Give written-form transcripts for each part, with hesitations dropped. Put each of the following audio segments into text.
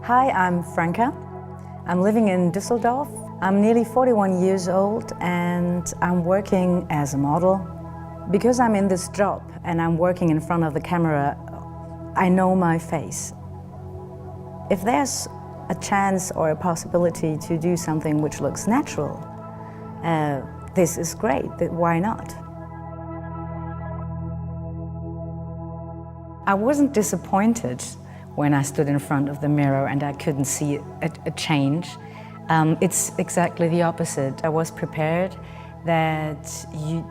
Hi, I'm Franka. I'm living in Düsseldorf. I'm nearly 41 years old and I'm working as a model. Because I'm in this job and I'm working in front of the camera, I know my face. If there's a chance or a possibility to do something which looks natural, this is great. Why not? I wasn't disappointed when I stood in front of the mirror and I couldn't see a change. It's exactly the opposite. I was prepared that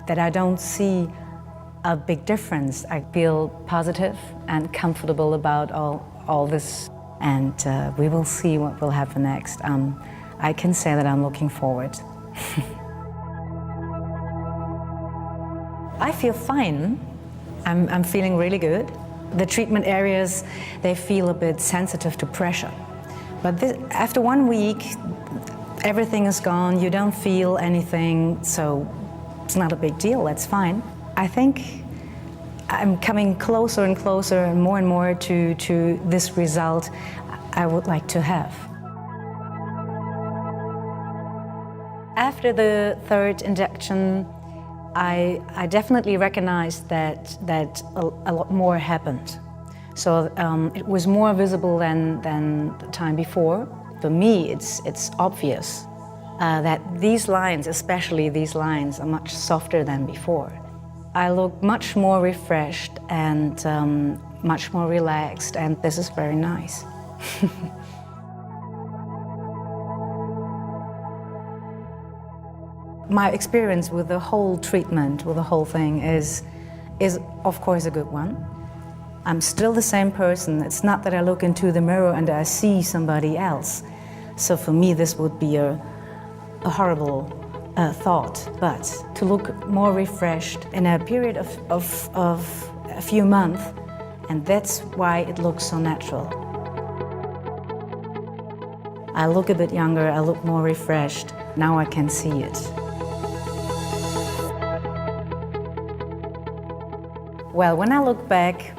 I don't see a big difference. I feel positive and comfortable about all this, and we will see what will happen next. I can say that I'm looking forward. I feel fine. I'm feeling really good. The treatment areas, they feel a bit sensitive to pressure. But after 1 week, everything is gone, you don't feel anything, so it's not a big deal, that's fine. I think I'm coming closer and closer and more to this result I would like to have. After the third injection, I definitely recognized that a lot more happened. So it was more visible than the time before. For me, it's obvious that these lines, especially these lines, are much softer than before. I look much more refreshed and much more relaxed, and this is very nice. My experience with the whole treatment, with the whole thing, is of course a good one. I'm still the same person. It's not that I look into the mirror and I see somebody else. So for me this would be a horrible thought. But to look more refreshed in a period of a few months, and that's why it looks so natural. I look a bit younger, I look more refreshed. Now I can see it. Well, when I look back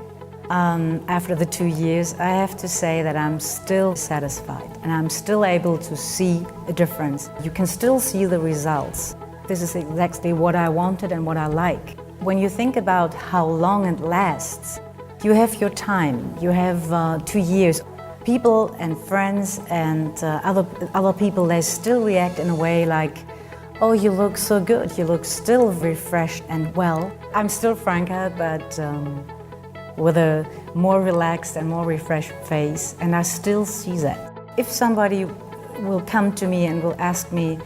after the 2 years, I have to say that I'm still satisfied and I'm still able to see a difference. You can still see the results. This is exactly what I wanted and what I like. When you think about how long it lasts, you have your time, you have 2 years. People and friends and other people, they still react in a way like, oh, you look so good, you look still refreshed and well. I'm still Franka, but with a more relaxed and more refreshed face, and I still see that. If somebody will come to me and will ask me,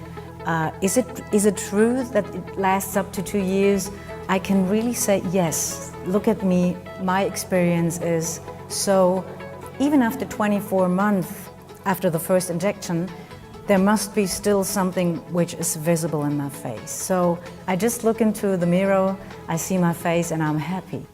is it true that it lasts up to 2 years? I can really say yes. Look at me, my experience is so, even after 24 months after the first injection, there must be still something which is visible in my face. So I just look into the mirror, I see my face, and I'm happy.